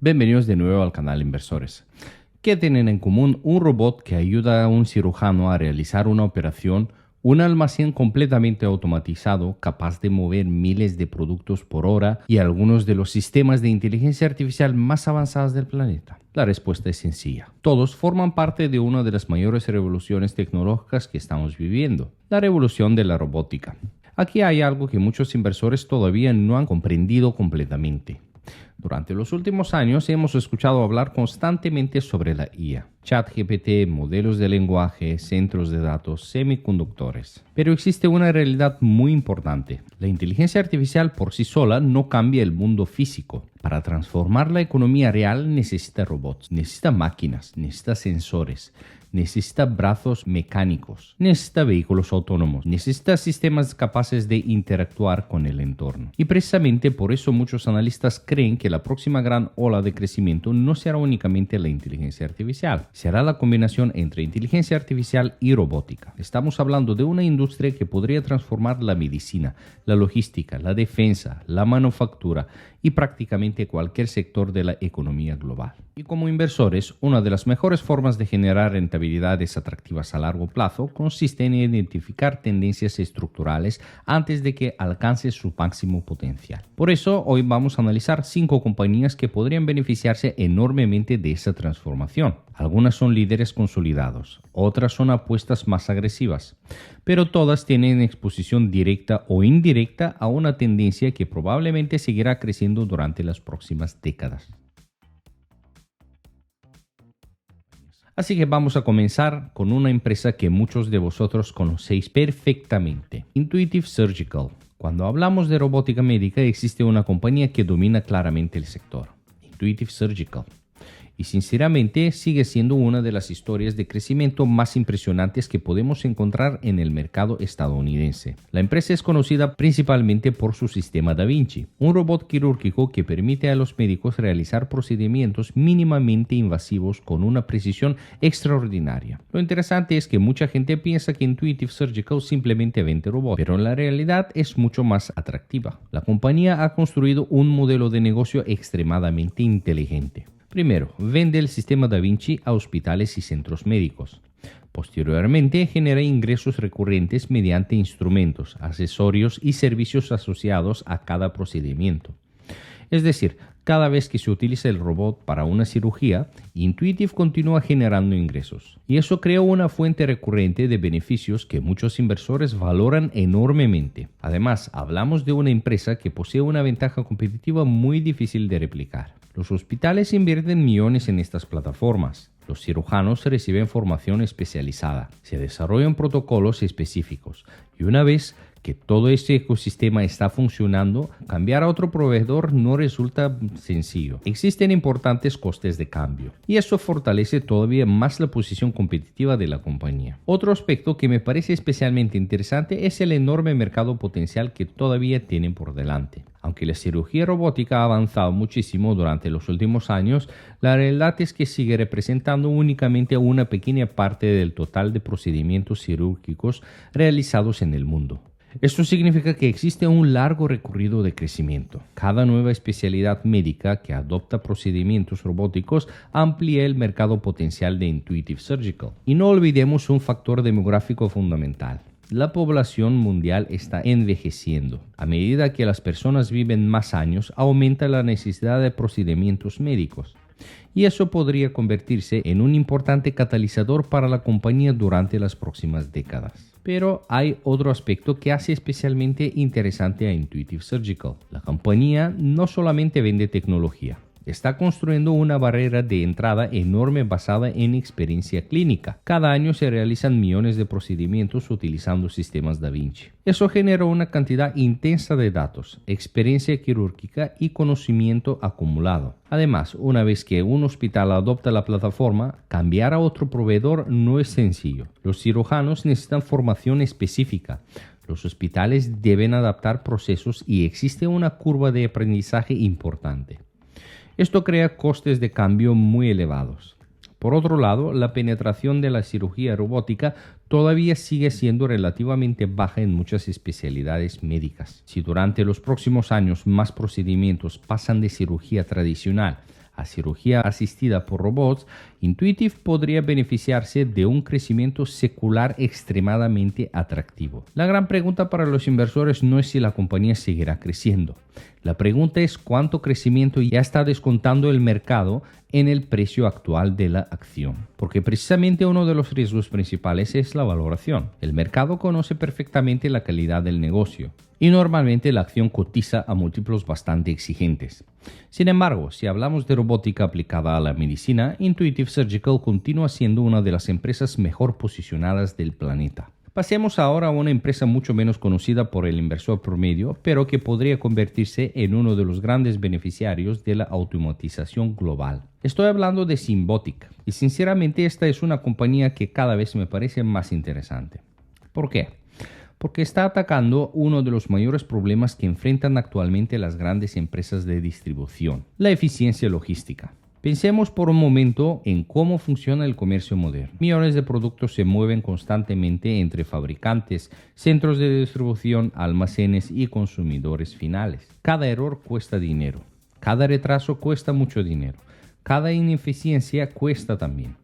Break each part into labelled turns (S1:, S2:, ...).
S1: Bienvenidos de nuevo al canal Inversores. ¿Qué tienen en común un robot que ayuda a un cirujano a realizar una operación, un almacén completamente automatizado capaz de mover miles de productos por hora y algunos de los sistemas de inteligencia artificial más avanzados del planeta? La respuesta es sencilla. Todos forman parte de una de las mayores revoluciones tecnológicas que estamos viviendo, la revolución de la robótica. Aquí hay algo que muchos inversores todavía no han comprendido completamente. Durante los últimos años hemos escuchado hablar constantemente sobre la IA, ChatGPT, modelos de lenguaje, centros de datos, semiconductores. Pero existe una realidad muy importante. La inteligencia artificial por sí sola no cambia el mundo físico. Para transformar la economía real necesita robots, necesita máquinas, necesita sensores, necesita brazos mecánicos, necesita vehículos autónomos, necesita sistemas capaces de interactuar con el entorno. Y precisamente por eso muchos analistas creen que la próxima gran ola de crecimiento no será únicamente la inteligencia artificial, será la combinación entre inteligencia artificial y robótica. Estamos hablando de una industria que podría transformar la medicina, la logística, la defensa, la manufactura y prácticamente cualquier sector de la economía global. Y como inversores, una de las mejores formas de generar rentabilidades atractivas a largo plazo consiste en identificar tendencias estructurales antes de que alcance su máximo potencial. Por eso, hoy vamos a analizar 5 compañías que podrían beneficiarse enormemente de esa transformación. Algunas son líderes consolidados, otras son apuestas más agresivas, pero todas tienen exposición directa o indirecta a una tendencia que probablemente seguirá creciendo durante las próximas décadas. Así que vamos a comenzar con una empresa que muchos de vosotros conocéis perfectamente, Intuitive Surgical. Cuando hablamos de robótica médica existe una compañía que domina claramente el sector, Intuitive Surgical. Y sinceramente sigue siendo una de las historias de crecimiento más impresionantes que podemos encontrar en el mercado estadounidense. La empresa es conocida principalmente por su sistema Da Vinci, un robot quirúrgico que permite a los médicos realizar procedimientos mínimamente invasivos con una precisión extraordinaria. Lo interesante es que mucha gente piensa que Intuitive Surgical simplemente vende robots, pero la realidad es mucho más atractiva. La compañía ha construido un modelo de negocio extremadamente inteligente. Primero, vende el sistema Da Vinci a hospitales y centros médicos. Posteriormente, genera ingresos recurrentes mediante instrumentos, accesorios y servicios asociados a cada procedimiento. Es decir, cada vez que se utiliza el robot para una cirugía, Intuitive continúa generando ingresos. Y eso crea una fuente recurrente de beneficios que muchos inversores valoran enormemente. Además, hablamos de una empresa que posee una ventaja competitiva muy difícil de replicar. Los hospitales invierten millones en estas plataformas. Los cirujanos reciben formación especializada. Se desarrollan protocolos específicos. Y una vez que todo este ecosistema está funcionando, cambiar a otro proveedor no resulta sencillo. Existen importantes costes de cambio y eso fortalece todavía más la posición competitiva de la compañía. Otro aspecto que me parece especialmente interesante es el enorme mercado potencial que todavía tienen por delante. Aunque la cirugía robótica ha avanzado muchísimo durante los últimos años, la realidad es que sigue representando únicamente una pequeña parte del total de procedimientos quirúrgicos realizados en el mundo. Esto significa que existe un largo recorrido de crecimiento. Cada nueva especialidad médica que adopta procedimientos robóticos amplía el mercado potencial de Intuitive Surgical. Y no olvidemos un factor demográfico fundamental. La población mundial está envejeciendo. A medida que las personas viven más años, aumenta la necesidad de procedimientos médicos. Y eso podría convertirse en un importante catalizador para la compañía durante las próximas décadas. Pero hay otro aspecto que hace especialmente interesante a Intuitive Surgical. La compañía no solamente vende tecnología. Está construyendo una barrera de entrada enorme basada en experiencia clínica. Cada año se realizan millones de procedimientos utilizando sistemas Da Vinci. Eso genera una cantidad intensa de datos, experiencia quirúrgica y conocimiento acumulado. Además, una vez que un hospital adopta la plataforma, cambiar a otro proveedor no es sencillo. Los cirujanos necesitan formación específica. Los hospitales deben adaptar procesos y existe una curva de aprendizaje importante. Esto crea costes de cambio muy elevados. Por otro lado, la penetración de la cirugía robótica todavía sigue siendo relativamente baja en muchas especialidades médicas. Si durante los próximos años más procedimientos pasan de cirugía tradicional a cirugía asistida por robots, Intuitive podría beneficiarse de un crecimiento secular extremadamente atractivo. La gran pregunta para los inversores no es si la compañía seguirá creciendo. La pregunta es cuánto crecimiento ya está descontando el mercado en el precio actual de la acción. Porque precisamente uno de los riesgos principales es la valoración. El mercado conoce perfectamente la calidad del negocio y normalmente la acción cotiza a múltiplos bastante exigentes. Sin embargo, si hablamos de robótica aplicada a la medicina, Intuitive Surgical continúa siendo una de las empresas mejor posicionadas del planeta. Pasemos ahora a una empresa mucho menos conocida por el inversor promedio, pero que podría convertirse en uno de los grandes beneficiarios de la automatización global. Estoy hablando de Symbotic, y sinceramente esta es una compañía que cada vez me parece más interesante. ¿Por qué? Porque está atacando uno de los mayores problemas que enfrentan actualmente las grandes empresas de distribución, la eficiencia logística. Pensemos por un momento en cómo funciona el comercio moderno. Millones de productos se mueven constantemente entre fabricantes, centros de distribución, almacenes y consumidores finales. Cada error cuesta dinero. Cada retraso cuesta mucho dinero. Cada ineficiencia cuesta también.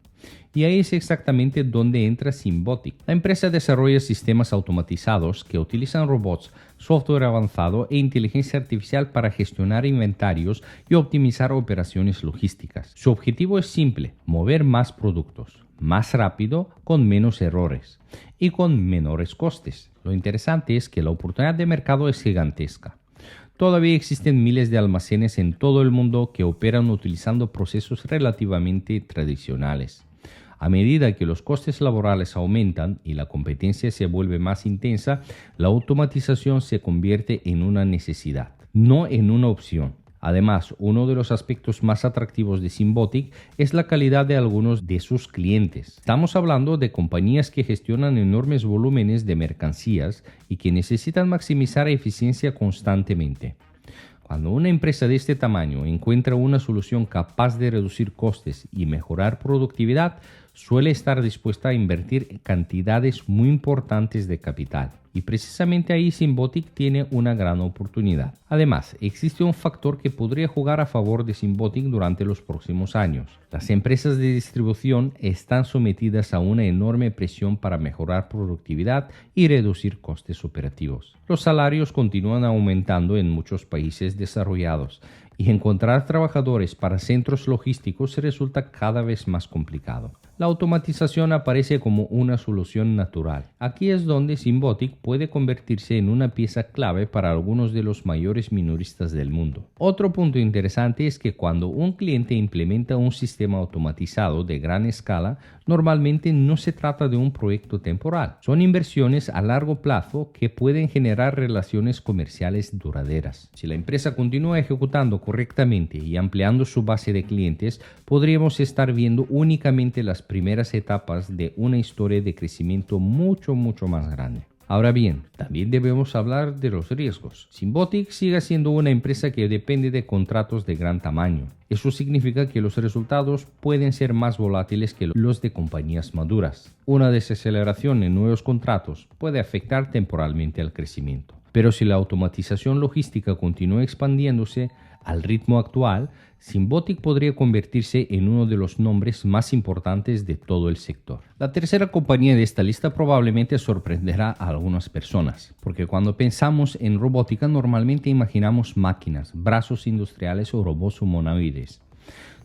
S1: Y ahí es exactamente donde entra Symbotic. La empresa desarrolla sistemas automatizados que utilizan robots, software avanzado e inteligencia artificial para gestionar inventarios y optimizar operaciones logísticas. Su objetivo es simple: mover más productos, más rápido, con menos errores y con menores costes. Lo interesante es que la oportunidad de mercado es gigantesca. Todavía existen miles de almacenes en todo el mundo que operan utilizando procesos relativamente tradicionales. A medida que los costes laborales aumentan y la competencia se vuelve más intensa, la automatización se convierte en una necesidad, no en una opción. Además, uno de los aspectos más atractivos de Symbotic es la calidad de algunos de sus clientes. Estamos hablando de compañías que gestionan enormes volúmenes de mercancías y que necesitan maximizar eficiencia constantemente. Cuando una empresa de este tamaño encuentra una solución capaz de reducir costes y mejorar productividad, suele estar dispuesta a invertir cantidades muy importantes de capital. Y precisamente ahí Symbotic tiene una gran oportunidad. Además, existe un factor que podría jugar a favor de Symbotic durante los próximos años. Las empresas de distribución están sometidas a una enorme presión para mejorar productividad y reducir costes operativos. Los salarios continúan aumentando en muchos países desarrollados y encontrar trabajadores para centros logísticos resulta cada vez más complicado. La automatización aparece como una solución natural. Aquí es donde Symbotic puede convertirse en una pieza clave para algunos de los mayores minoristas del mundo. Otro punto interesante es que cuando un cliente implementa un sistema automatizado de gran escala, normalmente no se trata de un proyecto temporal. Son inversiones a largo plazo que pueden generar relaciones comerciales duraderas. Si la empresa continúa ejecutando correctamente y ampliando su base de clientes, podríamos estar viendo únicamente las primeras etapas de una historia de crecimiento mucho más grande. Ahora bien, también debemos hablar de los riesgos. Symbotic sigue siendo una empresa que depende de contratos de gran tamaño. Eso significa que los resultados pueden ser más volátiles que los de compañías maduras. Una desaceleración en nuevos contratos puede afectar temporalmente al crecimiento. Pero si la automatización logística continúa expandiéndose al ritmo actual, Symbotic podría convertirse en uno de los nombres más importantes de todo el sector. La tercera compañía de esta lista probablemente sorprenderá a algunas personas, porque cuando pensamos en robótica normalmente imaginamos máquinas, brazos industriales o robots humanoides.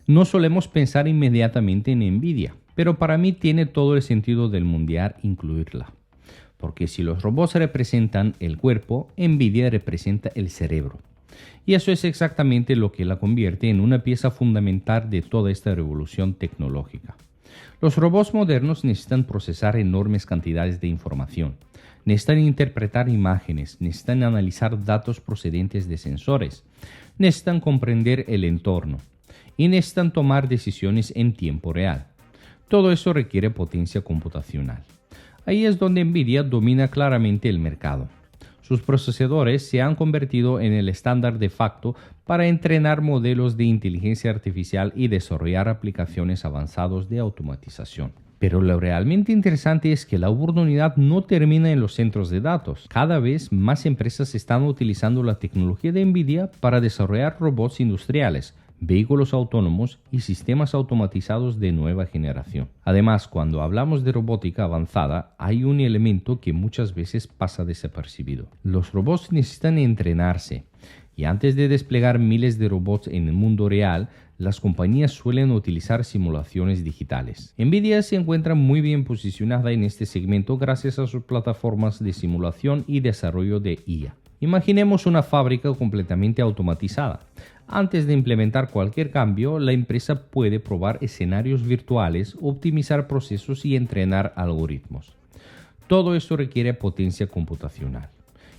S1: No solemos pensar inmediatamente en Nvidia, pero para mí tiene todo el sentido del mundial incluirla. Porque si los robots representan el cuerpo, Nvidia representa el cerebro. Y eso es exactamente lo que la convierte en una pieza fundamental de toda esta revolución tecnológica. Los robots modernos necesitan procesar enormes cantidades de información, necesitan interpretar imágenes, necesitan analizar datos procedentes de sensores, necesitan comprender el entorno y necesitan tomar decisiones en tiempo real. Todo eso requiere potencia computacional. Ahí es donde Nvidia domina claramente el mercado. Sus procesadores se han convertido en el estándar de facto para entrenar modelos de inteligencia artificial y desarrollar aplicaciones avanzadas de automatización. Pero lo realmente interesante es que la oportunidad no termina en los centros de datos. Cada vez más empresas están utilizando la tecnología de Nvidia para desarrollar robots industriales, vehículos autónomos y sistemas automatizados de nueva generación. Además, cuando hablamos de robótica avanzada, hay un elemento que muchas veces pasa desapercibido. Los robots necesitan entrenarse, y antes de desplegar miles de robots en el mundo real, las compañías suelen utilizar simulaciones digitales. NVIDIA se encuentra muy bien posicionada en este segmento gracias a sus plataformas de simulación y desarrollo de IA. Imaginemos una fábrica completamente automatizada. Antes de implementar cualquier cambio, la empresa puede probar escenarios virtuales, optimizar procesos y entrenar algoritmos. Todo esto requiere potencia computacional.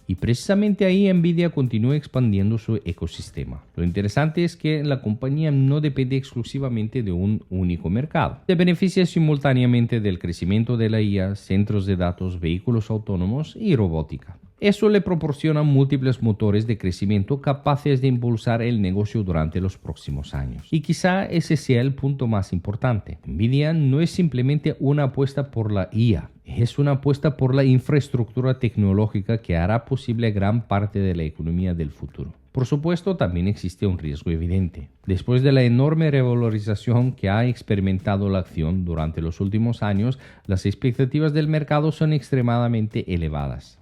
S1: Y precisamente ahí NVIDIA continúa expandiendo su ecosistema. Lo interesante es que la compañía no depende exclusivamente de un único mercado. Se beneficia simultáneamente del crecimiento de la IA, centros de datos, vehículos autónomos y robótica. Eso le proporciona múltiples motores de crecimiento capaces de impulsar el negocio durante los próximos años. Y quizá ese sea el punto más importante. NVIDIA no es simplemente una apuesta por la IA, es una apuesta por la infraestructura tecnológica que hará posible gran parte de la economía del futuro. Por supuesto, también existe un riesgo evidente. Después de la enorme revalorización que ha experimentado la acción durante los últimos años, las expectativas del mercado son extremadamente elevadas.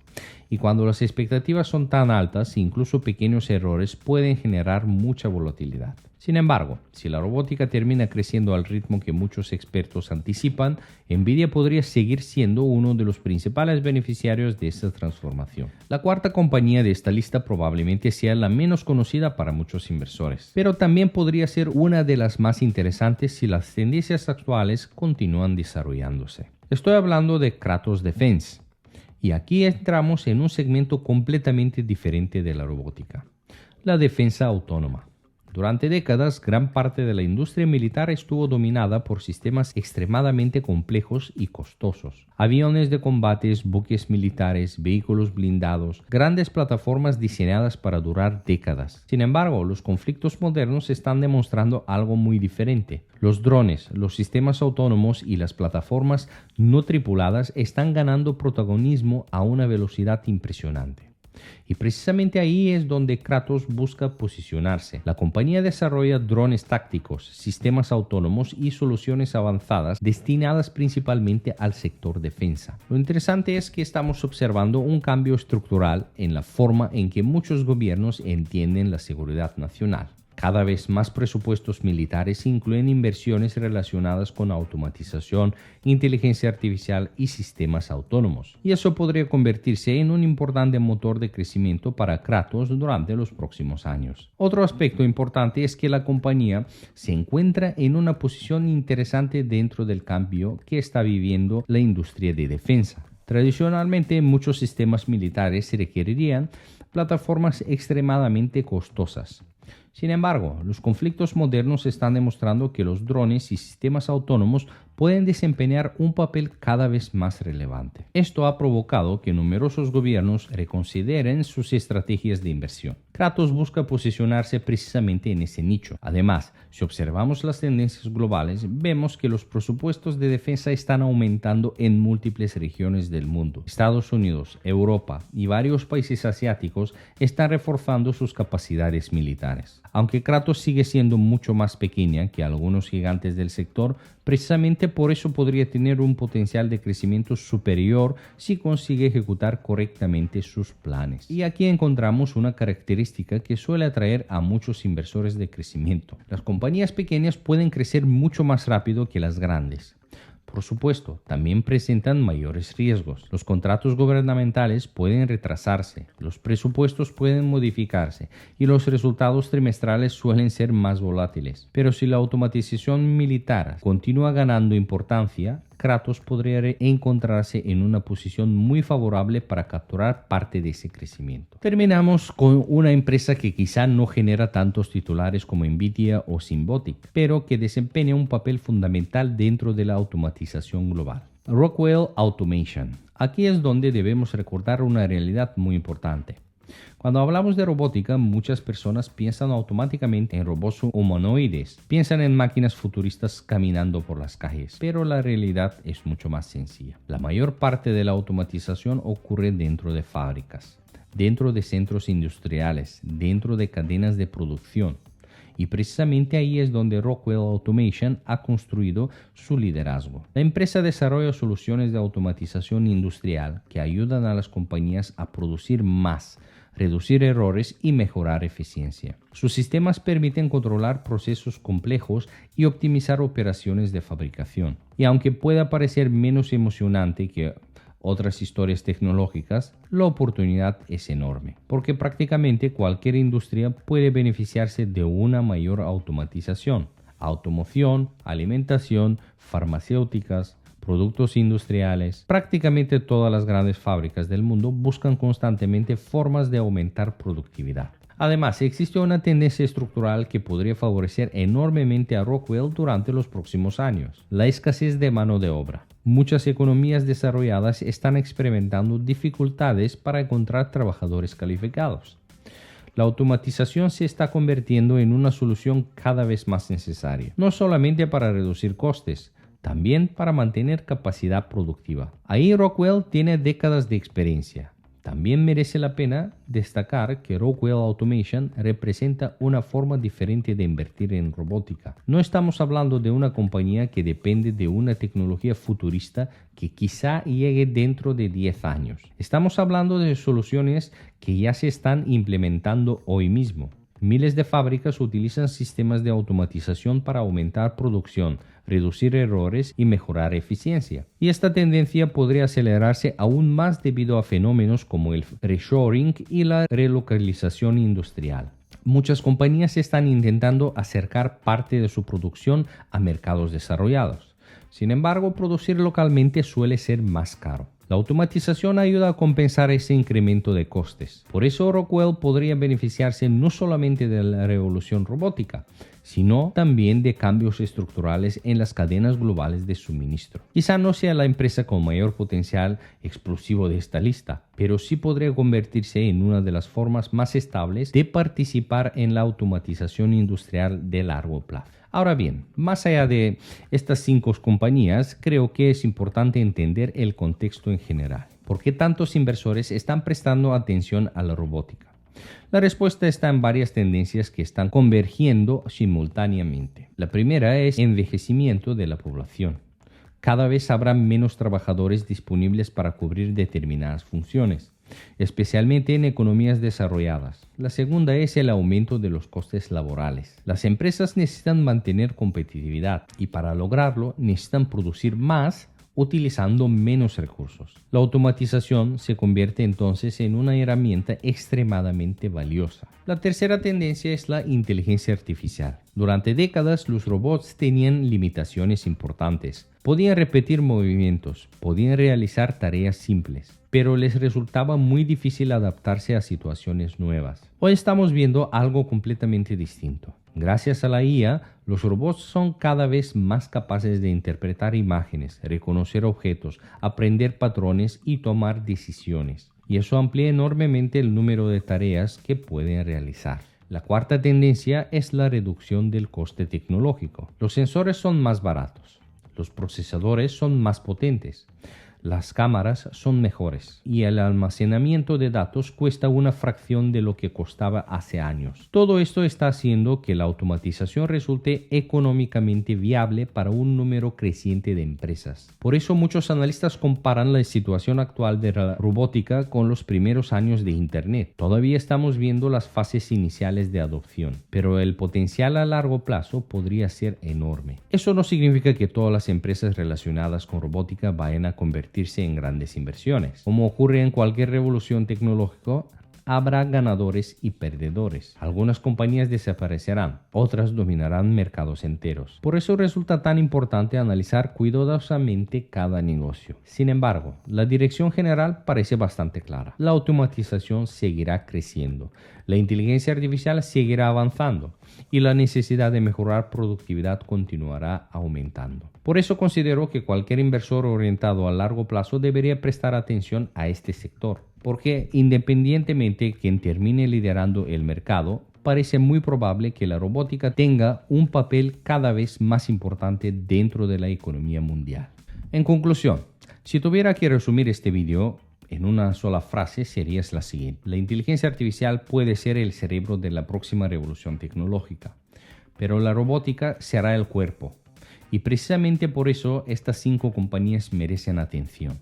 S1: Y cuando las expectativas son tan altas, incluso pequeños errores pueden generar mucha volatilidad. Sin embargo, si la robótica termina creciendo al ritmo que muchos expertos anticipan, NVIDIA podría seguir siendo uno de los principales beneficiarios de esta transformación. La cuarta compañía de esta lista probablemente sea la menos conocida para muchos inversores, pero también podría ser una de las más interesantes si las tendencias actuales continúan desarrollándose. Estoy hablando de Kratos Defense. Y aquí entramos en un segmento completamente diferente de la robótica, la defensa autónoma. Durante décadas, gran parte de la industria militar estuvo dominada por sistemas extremadamente complejos y costosos. Aviones de combates, buques militares, vehículos blindados, grandes plataformas diseñadas para durar décadas. Sin embargo, los conflictos modernos están demostrando algo muy diferente. Los drones, los sistemas autónomos y las plataformas no tripuladas están ganando protagonismo a una velocidad impresionante. Y precisamente ahí es donde Kratos busca posicionarse. La compañía desarrolla drones tácticos, sistemas autónomos y soluciones avanzadas destinadas principalmente al sector defensa. Lo interesante es que estamos observando un cambio estructural en la forma en que muchos gobiernos entienden la seguridad nacional. Cada vez más presupuestos militares incluyen inversiones relacionadas con automatización, inteligencia artificial y sistemas autónomos. Y eso podría convertirse en un importante motor de crecimiento para Kratos durante los próximos años. Otro aspecto importante es que la compañía se encuentra en una posición interesante dentro del cambio que está viviendo la industria de defensa. Tradicionalmente, muchos sistemas militares se requerirían plataformas extremadamente costosas. Sin embargo, los conflictos modernos están demostrando que los drones y sistemas autónomos pueden desempeñar un papel cada vez más relevante. Esto ha provocado que numerosos gobiernos reconsideren sus estrategias de inversión. Kratos busca posicionarse precisamente en ese nicho. Además, si observamos las tendencias globales, vemos que los presupuestos de defensa están aumentando en múltiples regiones del mundo. Estados Unidos, Europa y varios países asiáticos están reforzando sus capacidades militares. Aunque Kratos sigue siendo mucho más pequeña que algunos gigantes del sector, precisamente por eso podría tener un potencial de crecimiento superior si consigue ejecutar correctamente sus planes. Y aquí encontramos una característica que suele atraer a muchos inversores de crecimiento. Las compañías pequeñas pueden crecer mucho más rápido que las grandes. Por supuesto, también presentan mayores riesgos. Los contratos gubernamentales pueden retrasarse, los presupuestos pueden modificarse y los resultados trimestrales suelen ser más volátiles. Pero si la automatización militar continúa ganando importancia, Kratos podría encontrarse en una posición muy favorable para capturar parte de ese crecimiento. Terminamos con una empresa que quizá no genera tantos titulares como NVIDIA o Symbotic, pero que desempeña un papel fundamental dentro de la automatización global. Rockwell Automation. Aquí es donde debemos recordar una realidad muy importante. Cuando hablamos de robótica, muchas personas piensan automáticamente en robots humanoides, piensan en máquinas futuristas caminando por las calles, pero la realidad es mucho más sencilla. La mayor parte de la automatización ocurre dentro de fábricas, dentro de centros industriales, dentro de cadenas de producción. Y precisamente ahí es donde Rockwell Automation ha construido su liderazgo. La empresa desarrolla soluciones de automatización industrial que ayudan a las compañías a producir más, reducir errores y mejorar eficiencia. Sus sistemas permiten controlar procesos complejos y optimizar operaciones de fabricación. Y aunque pueda parecer menos emocionante que otras historias tecnológicas, la oportunidad es enorme, porque prácticamente cualquier industria puede beneficiarse de una mayor automatización. Automoción, alimentación, farmacéuticas, productos industriales. Prácticamente todas las grandes fábricas del mundo buscan constantemente formas de aumentar productividad. Además, existe una tendencia estructural que podría favorecer enormemente a Rockwell durante los próximos años: la escasez de mano de obra. Muchas economías desarrolladas están experimentando dificultades para encontrar trabajadores calificados. La automatización se está convirtiendo en una solución cada vez más necesaria, no solamente para reducir costes, también para mantener capacidad productiva. Ahí Rockwell tiene décadas de experiencia. También merece la pena destacar que Rockwell Automation representa una forma diferente de invertir en robótica. No estamos hablando de una compañía que depende de una tecnología futurista que quizá llegue dentro de 10 años. Estamos hablando de soluciones que ya se están implementando hoy mismo. Miles de fábricas utilizan sistemas de automatización para aumentar producción, reducir errores y mejorar eficiencia. Y esta tendencia podría acelerarse aún más debido a fenómenos como el reshoring y la relocalización industrial. Muchas compañías están intentando acercar parte de su producción a mercados desarrollados. Sin embargo, producir localmente suele ser más caro. La automatización ayuda a compensar ese incremento de costes. Por eso Rockwell podría beneficiarse no solamente de la revolución robótica, sino también de cambios estructurales en las cadenas globales de suministro. Quizá no sea la empresa con mayor potencial explosivo de esta lista, pero sí podría convertirse en una de las formas más estables de participar en la automatización industrial de largo plazo. Ahora bien, más allá de estas 5 compañías, creo que es importante entender el contexto en general. ¿Por qué tantos inversores están prestando atención a la robótica? La respuesta está en varias tendencias que están convergiendo simultáneamente. La primera es el envejecimiento de la población. Cada vez habrá menos trabajadores disponibles para cubrir determinadas funciones, especialmente en economías desarrolladas. La segunda es el aumento de los costes laborales. Las empresas necesitan mantener competitividad y para lograrlo necesitan producir más utilizando menos recursos. La automatización se convierte entonces en una herramienta extremadamente valiosa. La tercera tendencia es la inteligencia artificial. Durante décadas los robots tenían limitaciones importantes. Podían repetir movimientos, podían realizar tareas simples, pero les resultaba muy difícil adaptarse a situaciones nuevas. Hoy estamos viendo algo completamente distinto. Gracias a la IA, los robots son cada vez más capaces de interpretar imágenes, reconocer objetos, aprender patrones y tomar decisiones. Y eso amplía enormemente el número de tareas que pueden realizar. La cuarta tendencia es la reducción del coste tecnológico. Los sensores son más baratos, los procesadores son más potentes, las cámaras son mejores y el almacenamiento de datos cuesta una fracción de lo que costaba hace años. Todo esto está haciendo que la automatización resulte económicamente viable para un número creciente de empresas. Por eso muchos analistas comparan la situación actual de la robótica con los primeros años de Internet. Todavía estamos viendo las fases iniciales de adopción, pero el potencial a largo plazo podría ser enorme. Eso no significa que todas las empresas relacionadas con robótica vayan a convertirse en grandes inversiones. Como ocurre en cualquier revolución tecnológica, habrá ganadores y perdedores. Algunas compañías desaparecerán, otras dominarán mercados enteros. Por eso resulta tan importante analizar cuidadosamente cada negocio. Sin embargo, la dirección general parece bastante clara. La automatización seguirá creciendo, la inteligencia artificial seguirá avanzando y la necesidad de mejorar productividad continuará aumentando. Por eso considero que cualquier inversor orientado a largo plazo debería prestar atención a este sector, porque independientemente de quien termine liderando el mercado, parece muy probable que la robótica tenga un papel cada vez más importante dentro de la economía mundial. En conclusión, si tuviera que resumir este video en una sola frase, sería la siguiente: la inteligencia artificial puede ser el cerebro de la próxima revolución tecnológica. pero la robótica será el cuerpo. Y precisamente por eso estas 5 compañías merecen atención.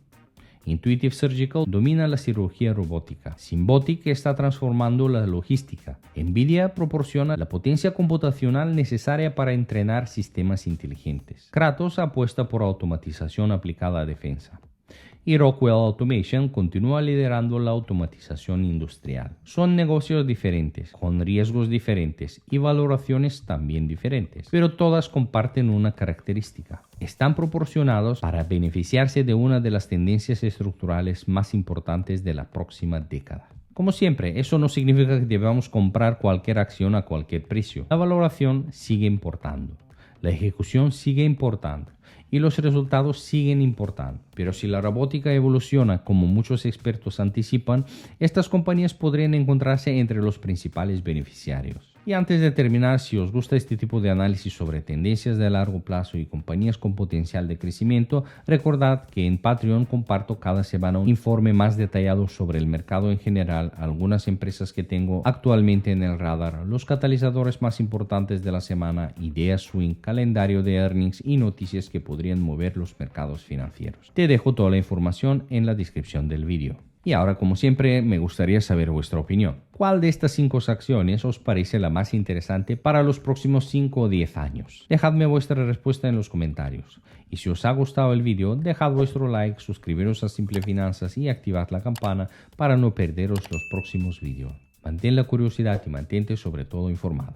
S1: Intuitive Surgical domina la cirugía robótica. Symbotic está transformando la logística. Nvidia proporciona la potencia computacional necesaria para entrenar sistemas inteligentes. Kratos apuesta por automatización aplicada a defensa. Y Rockwell Automation continúa liderando la automatización industrial. Son negocios diferentes, con riesgos diferentes y valoraciones también diferentes, pero todas comparten una característica. Están proporcionados para beneficiarse de una de las tendencias estructurales más importantes de la próxima década. Como siempre, eso no significa que debamos comprar cualquier acción a cualquier precio. La valoración sigue importando. La ejecución sigue importando y los resultados siguen importando. Pero si la robótica evoluciona como muchos expertos anticipan, estas compañías podrían encontrarse entre los principales beneficiarios. Y antes de terminar, si os gusta este tipo de análisis sobre tendencias de largo plazo y compañías con potencial de crecimiento, recordad que en Patreon comparto cada semana un informe más detallado sobre el mercado en general, algunas empresas que tengo actualmente en el radar, los catalizadores más importantes de la semana, ideas swing, calendario de earnings y noticias que podrían mover los mercados financieros. Te dejo toda la información en la descripción del vídeo. Y ahora, como siempre, me gustaría saber vuestra opinión. ¿Cuál de estas 5 acciones os parece la más interesante para los próximos 5 o 10 años? Dejadme vuestra respuesta en los comentarios. Y si os ha gustado el vídeo, dejad vuestro like, suscribiros a Simple Finanzas y activad la campana para no perderos los próximos vídeos. Mantén la curiosidad y mantente sobre todo informado.